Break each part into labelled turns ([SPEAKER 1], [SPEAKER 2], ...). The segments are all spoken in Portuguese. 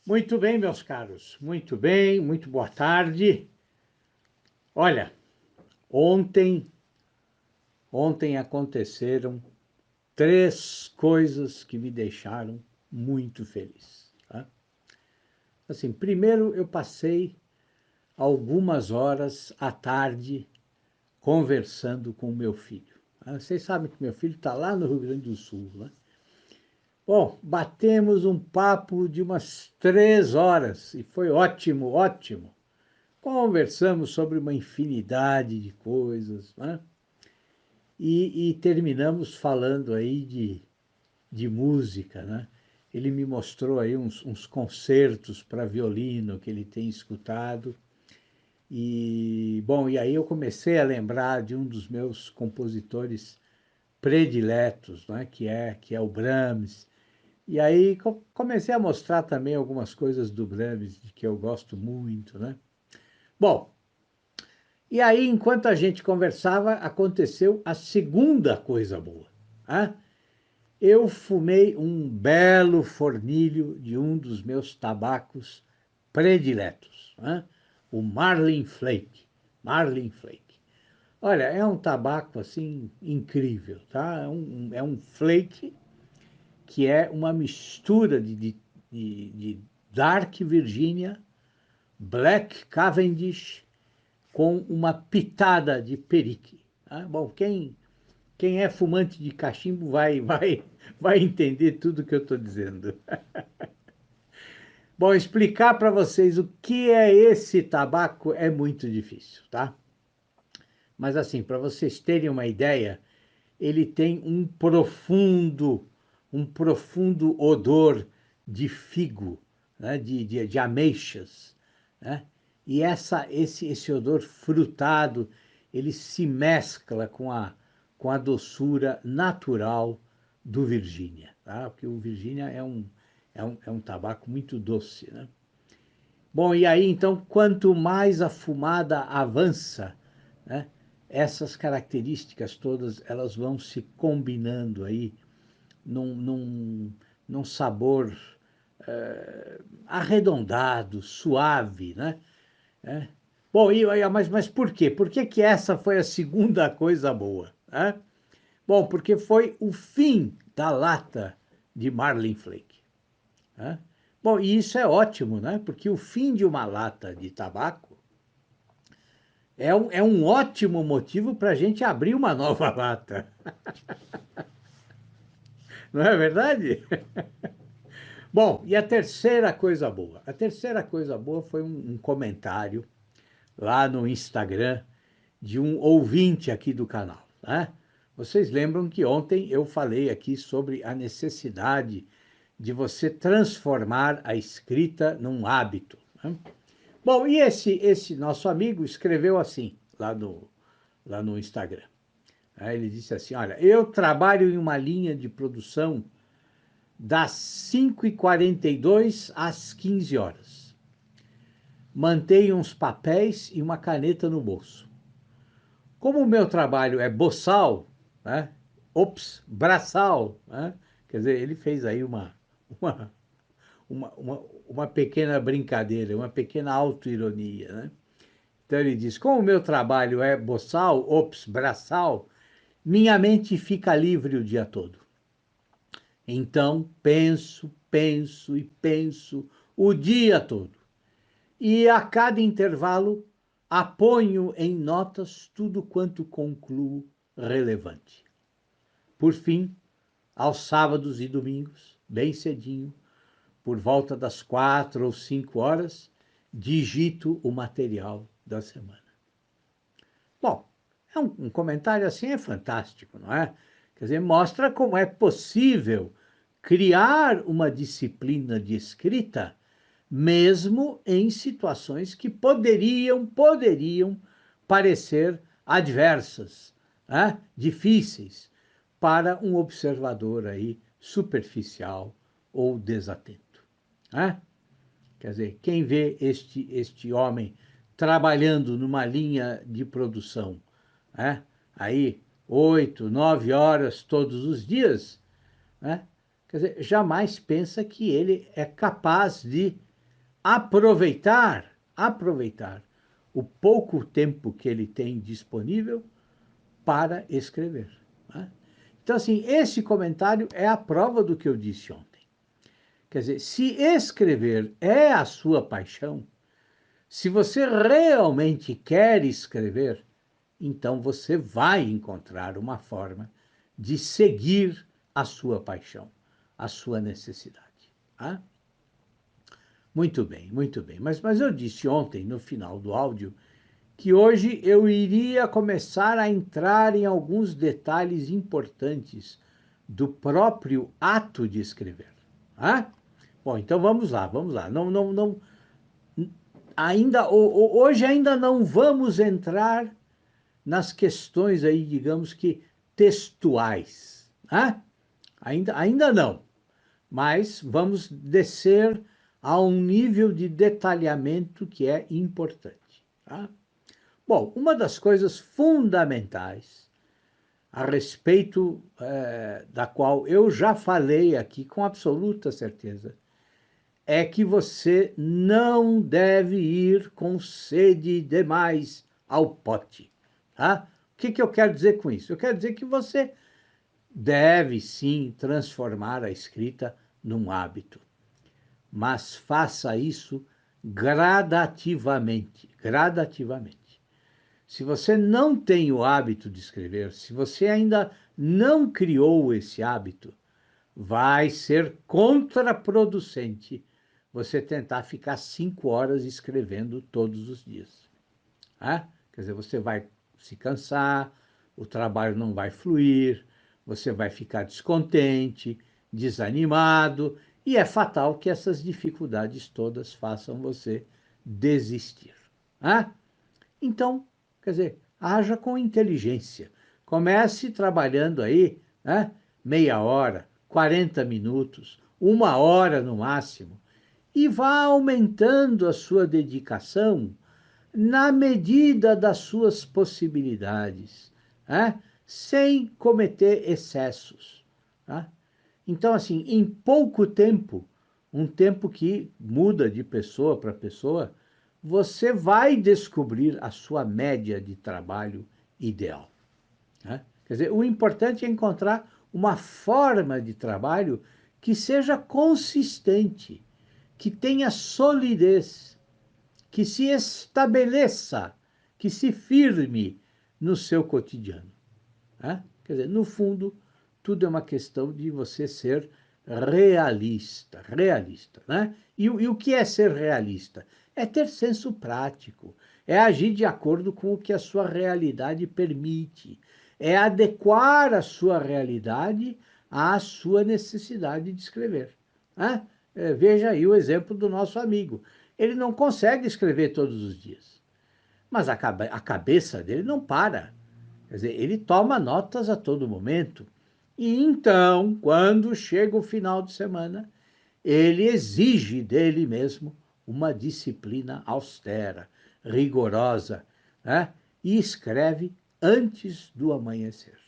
[SPEAKER 1] Muito bem, meus caros. Muito bem, muito boa tarde. Olha, ontem, ontem aconteceram três coisas que me deixaram muito feliz, tá? Assim, primeiro eu passei algumas horas à tarde conversando com o meu filho. Vocês sabem que meu filho está lá no Rio Grande do Sul, né? Bom, batemos um papo de umas 3 horas e foi ótimo, ótimo. Conversamos sobre uma infinidade de coisas, né? E terminamos falando aí de música, né? Ele me mostrou aí uns concertos para violino que ele tem escutado. E, bom, e aí eu comecei a lembrar de um dos meus compositores prediletos, né? Que é o Brahms. E aí comecei a mostrar também algumas coisas do Brahms de que eu gosto muito, né? Bom, e aí, enquanto a gente conversava, aconteceu a segunda coisa boa. Né? Eu fumei um belo fornilho de um dos meus tabacos prediletos, né? O Marlin Flake. Marlin Flake. Olha, é um tabaco assim incrível, tá? É um flake que é uma mistura de Dark Virginia, Black Cavendish com uma pitada de perique. Tá? Bom, quem é fumante de cachimbo vai entender tudo que eu estou dizendo. Bom, explicar para vocês o que é esse tabaco é muito difícil, tá? Mas assim, para vocês terem uma ideia, ele tem um profundo odor de figo, né? de ameixas, né? E esse odor frutado, ele se mescla com a doçura natural do Virgínia, tá? Porque o Virgínia é um tabaco muito doce, né? Bom, e aí então, quanto mais a fumada avança, né, essas características todas elas vão se combinando aí num sabor arredondado, suave, né? É. Bom, mas por quê? Por que que essa foi a segunda coisa boa? Né? Bom, porque foi o fim da lata de Marlin Flake. Né? Bom, e isso é ótimo, né? Porque o fim de uma lata de tabaco é um ótimo motivo para a gente abrir uma nova lata. Não é verdade? Bom, e a terceira coisa boa? A terceira coisa boa foi um comentário lá no Instagram de um ouvinte aqui do canal, né? Vocês lembram que ontem eu falei aqui sobre a necessidade de você transformar a escrita num hábito, né? Bom, e esse nosso amigo escreveu assim, lá no Instagram. Aí ele disse assim, olha, eu trabalho em uma linha de produção das 5h42 às 15 horas. Mantenho uns papéis e uma caneta no bolso. Como o meu trabalho é boçal, né? Braçal, né? Quer dizer, ele fez aí uma, uma pequena brincadeira, uma pequena autoironia, né? Então ele diz, como o meu trabalho é boçal, braçal, minha mente fica livre o dia todo. Então penso, penso e penso o dia todo. E a cada intervalo aponho em notas tudo quanto concluo relevante. Por fim, aos sábados e domingos, bem cedinho, por volta das 4 ou 5 horas, digito o material da semana. Bom, um comentário assim é fantástico, não é? Quer dizer, mostra como é possível criar uma disciplina de escrita, mesmo em situações que poderiam parecer adversas, né? Difíceis para um observador aí superficial ou desatento, né? Quer dizer, quem vê este homem trabalhando numa linha de produção, né? Aí 8, 9 horas todos os dias, né? Quer dizer, jamais pensa que ele é capaz de aproveitar o pouco tempo que ele tem disponível para escrever, né? Então, assim, esse comentário é a prova do que eu disse ontem. Quer dizer, se escrever é a sua paixão, se você realmente quer escrever, então você vai encontrar uma forma de seguir a sua paixão, a sua necessidade. Tá? Muito bem, muito bem. Mas eu disse ontem, no final do áudio, que hoje eu iria começar a entrar em alguns detalhes importantes do próprio ato de escrever. Tá? Bom, então vamos lá, vamos lá. Não, hoje ainda não vamos entrar nas questões aí, digamos que textuais, né? Ainda não, mas vamos descer a um nível de detalhamento que é importante. Tá? Bom, uma das coisas fundamentais a respeito da qual eu já falei aqui com absoluta certeza, é que você não deve ir com sede demais ao pote. Tá? O que eu quero dizer com isso? Eu quero dizer que você deve sim transformar a escrita num hábito, mas faça isso gradativamente, gradativamente. Se você não tem o hábito de escrever, se você ainda não criou esse hábito, vai ser contraproducente você tentar ficar 5 horas escrevendo todos os dias. Né? Quer dizer, você vai se cansar, o trabalho não vai fluir, você vai ficar descontente, desanimado, e é fatal que essas dificuldades todas façam você desistir. Né? Então, quer dizer, haja com inteligência. Comece trabalhando aí, né? Meia hora, 40 minutos, 1 hora no máximo, e vá aumentando a sua dedicação na medida das suas possibilidades, né? Sem cometer excessos. Tá? Então, assim, em pouco tempo, um tempo que muda de pessoa para pessoa, você vai descobrir a sua média de trabalho ideal. Né? Quer dizer, o importante é encontrar uma forma de trabalho que seja consistente, que tenha solidez, que se estabeleça, que se firme no seu cotidiano. Né? Quer dizer, no fundo, tudo é uma questão de você ser realista, realista, né? E o que é ser realista? É ter senso prático, é agir de acordo com o que a sua realidade permite, é adequar a sua realidade à sua necessidade de escrever. Né? Veja aí o exemplo do nosso amigo. Ele não consegue escrever todos os dias, mas a cabeça dele não para. Quer dizer, ele toma notas a todo momento. E então, quando chega o final de semana, ele exige dele mesmo uma disciplina austera, rigorosa, né? E escreve antes do amanhecer.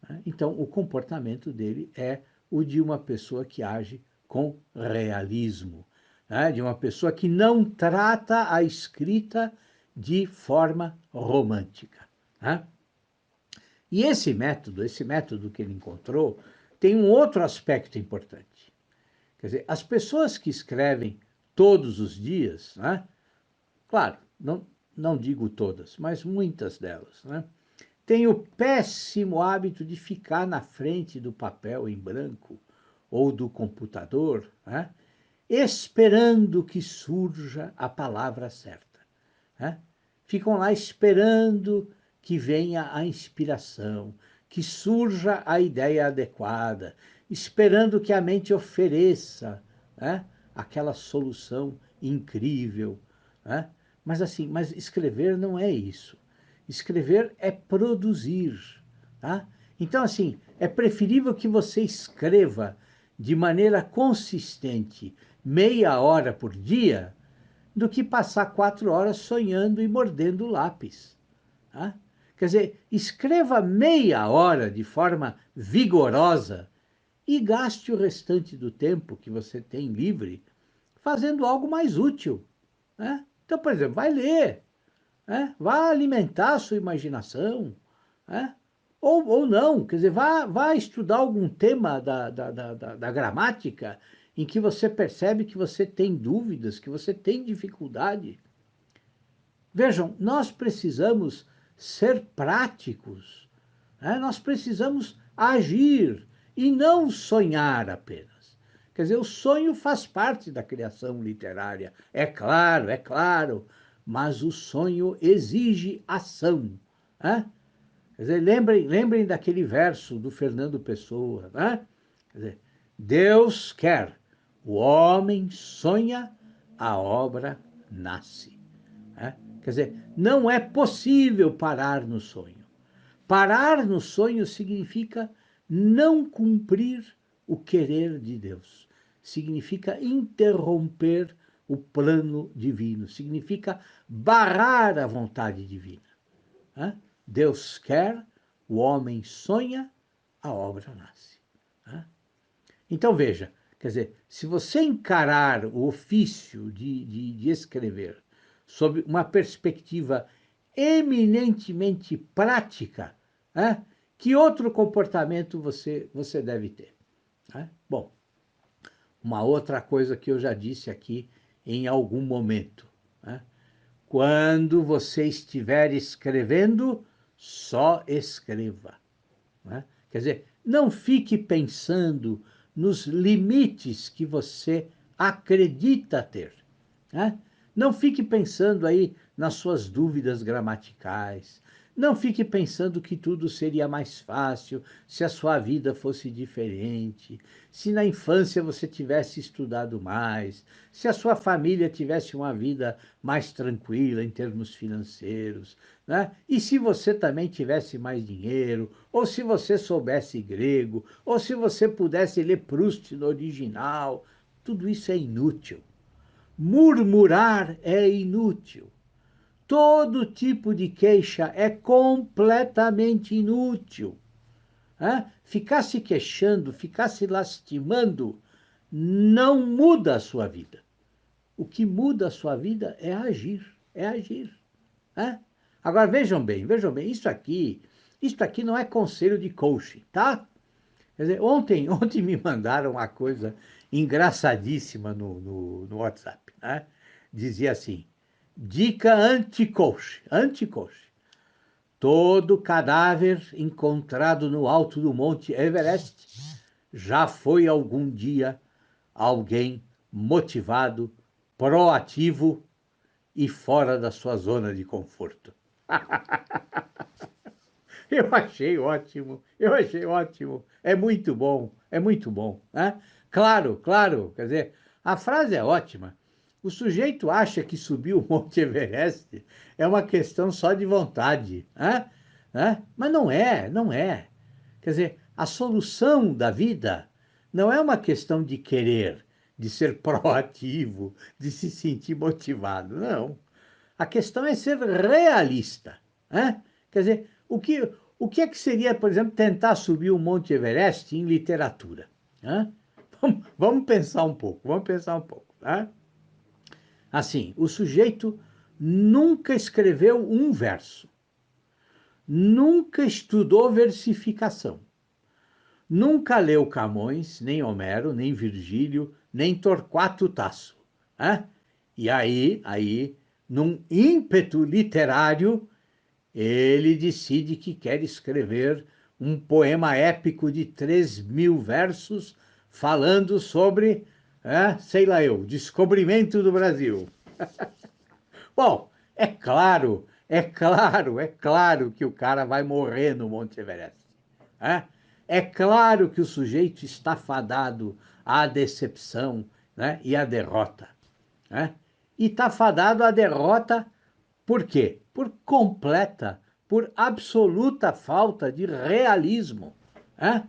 [SPEAKER 1] Né? Então, o comportamento dele é o de uma pessoa que age com realismo, né? De uma pessoa que não trata a escrita de forma romântica. Né? E esse método que ele encontrou, tem um outro aspecto importante. Quer dizer, as pessoas que escrevem todos os dias, né? Claro, não digo todas, mas muitas delas, né? Têm o péssimo hábito de ficar na frente do papel em branco ou do computador, né? Esperando que surja a palavra certa. Né? Ficam lá esperando que venha a inspiração, que surja a ideia adequada, esperando que a mente ofereça, né, aquela solução incrível. Né? Mas escrever não é isso. Escrever é produzir. Tá? Então, assim, é preferível que você escreva de maneira consistente, meia hora por dia, do que passar 4 horas sonhando e mordendo o lápis. Tá? Quer dizer, escreva meia hora de forma vigorosa e gaste o restante do tempo que você tem livre fazendo algo mais útil, né? Então, por exemplo, vai ler, né? Vá alimentar a sua imaginação, né? Ou não, quer dizer, vá estudar algum tema da gramática em que você percebe que você tem dúvidas, que você tem dificuldade. Vejam, nós precisamos ser práticos, né? Nós precisamos agir e não sonhar apenas. Quer dizer, o sonho faz parte da criação literária, é claro, mas o sonho exige ação, né? Quer dizer, lembrem daquele verso do Fernando Pessoa, né? Quer dizer, Deus quer, o homem sonha, a obra nasce, né? Quer dizer, não é possível parar no sonho. Parar no sonho significa não cumprir o querer de Deus. Significa interromper o plano divino. Significa barrar a vontade divina, né? Deus quer, o homem sonha, a obra nasce, né? Então veja, quer dizer, se você encarar o ofício de escrever sob uma perspectiva eminentemente prática, né, que outro comportamento você deve ter, né? Bom, uma outra coisa que eu já disse aqui em algum momento, né? Quando você estiver escrevendo, só escreva, né? Quer dizer, não fique pensando nos limites que você acredita ter, né? Não fique pensando aí nas suas dúvidas gramaticais. Não fique pensando que tudo seria mais fácil se a sua vida fosse diferente, se na infância você tivesse estudado mais, se a sua família tivesse uma vida mais tranquila em termos financeiros, né? E se você também tivesse mais dinheiro, ou se você soubesse grego, ou se você pudesse ler Proust no original, tudo isso é inútil. Murmurar é inútil. Todo tipo de queixa é completamente inútil, né? Ficar se queixando, ficar se lastimando, não muda a sua vida. O que muda a sua vida é agir, é agir, né? Agora vejam bem, isso aqui não é conselho de coaching, tá? Quer dizer, ontem me mandaram uma coisa engraçadíssima no WhatsApp, né? Dizia assim, dica anti-coach, anti-coach. Todo cadáver encontrado no alto do Monte Everest já foi algum dia alguém motivado, proativo e fora da sua zona de conforto. Eu achei ótimo, eu achei ótimo. É muito bom, né? Claro, claro, quer dizer, a frase é ótima. O sujeito acha que subir o Monte Everest é uma questão só de vontade, né? Mas não é, não é. Quer dizer, a solução da vida não é uma questão de querer, de ser proativo, de se sentir motivado, não. A questão é ser realista, né? Quer dizer, o que é que seria, por exemplo, tentar subir o Monte Everest em literatura, né? Vamos pensar um pouco, vamos pensar um pouco, tá? Assim, o sujeito nunca escreveu um verso, nunca estudou versificação, nunca leu Camões, nem Homero, nem Virgílio, nem Torquato Tasso, né? E aí, num ímpeto literário, ele decide que quer escrever um poema épico de 3.000 versos falando sobre, sei lá eu, descobrimento do Brasil. Bom, é claro que o cara vai morrer no Monte Everest, né? É claro que o sujeito está fadado à decepção, né, e à derrota, né? E está fadado à derrota por quê? Por completa, por absoluta falta de realismo, né?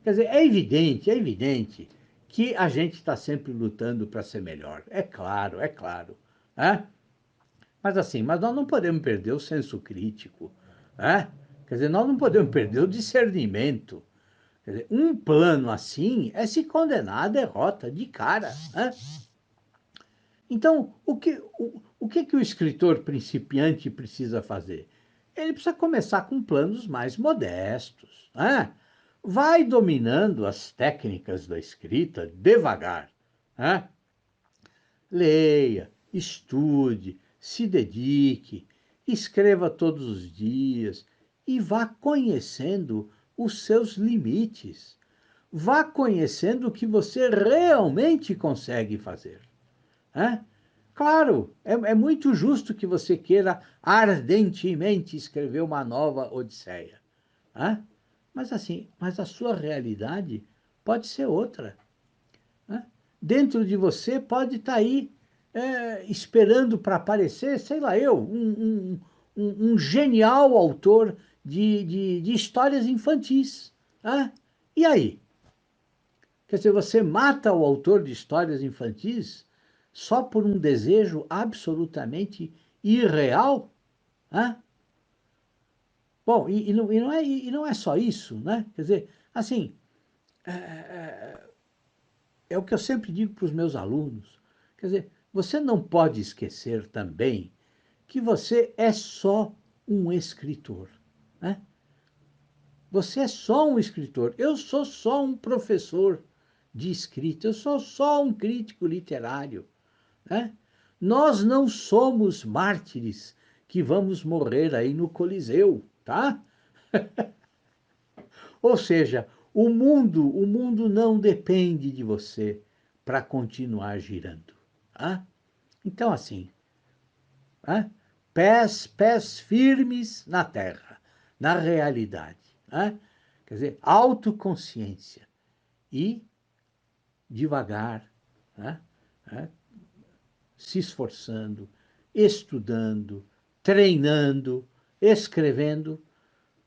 [SPEAKER 1] Quer dizer, é evidente que a gente está sempre lutando para ser melhor. É claro, né? Mas assim, mas nós não podemos perder o senso crítico, né? Quer dizer, nós não podemos perder o discernimento. Quer dizer, um plano assim é se condenar à derrota de cara, né? Então, o que o escritor principiante precisa fazer? Ele precisa começar com planos mais modestos, né? Vai dominando as técnicas da escrita devagar, né? Leia, estude, se dedique, escreva todos os dias e vá conhecendo os seus limites. Vá conhecendo o que você realmente consegue fazer, né? Claro, é muito justo que você queira ardentemente escrever uma nova Odisseia, né? Mas assim, mas a sua realidade pode ser outra, né? Dentro de você pode estar aí esperando para aparecer, sei lá eu, um genial autor de histórias infantis, né? E aí? Quer dizer, você mata o autor de histórias infantis só por um desejo absolutamente irreal? Né? Bom, e não é só isso, né? Quer dizer, assim, é o que eu sempre digo para os meus alunos. Quer dizer, você não pode esquecer também que você é só um escritor, né? Você é só um escritor. Eu sou só um professor de escrita. Eu sou só um crítico literário, né? Nós não somos mártires que vamos morrer aí no Coliseu, tá? Ou seja, o mundo não depende de você para continuar girando, tá? Então, assim, né? Pés firmes na terra, na realidade, né? Quer dizer, autoconsciência e devagar, né? Né? Se esforçando, estudando, treinando, escrevendo,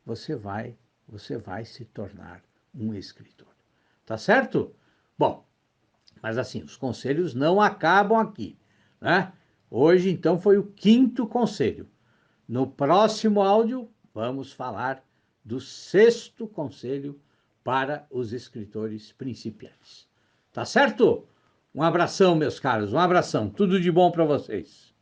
[SPEAKER 1] você vai, você vai se tornar um escritor. Tá certo? Bom, mas assim, os conselhos não acabam aqui, né? Hoje, então, foi o quinto conselho. No próximo áudio, vamos falar do sexto conselho para os escritores principiantes. Tá certo? Um abração, meus caros, um abração. Tudo de bom para vocês.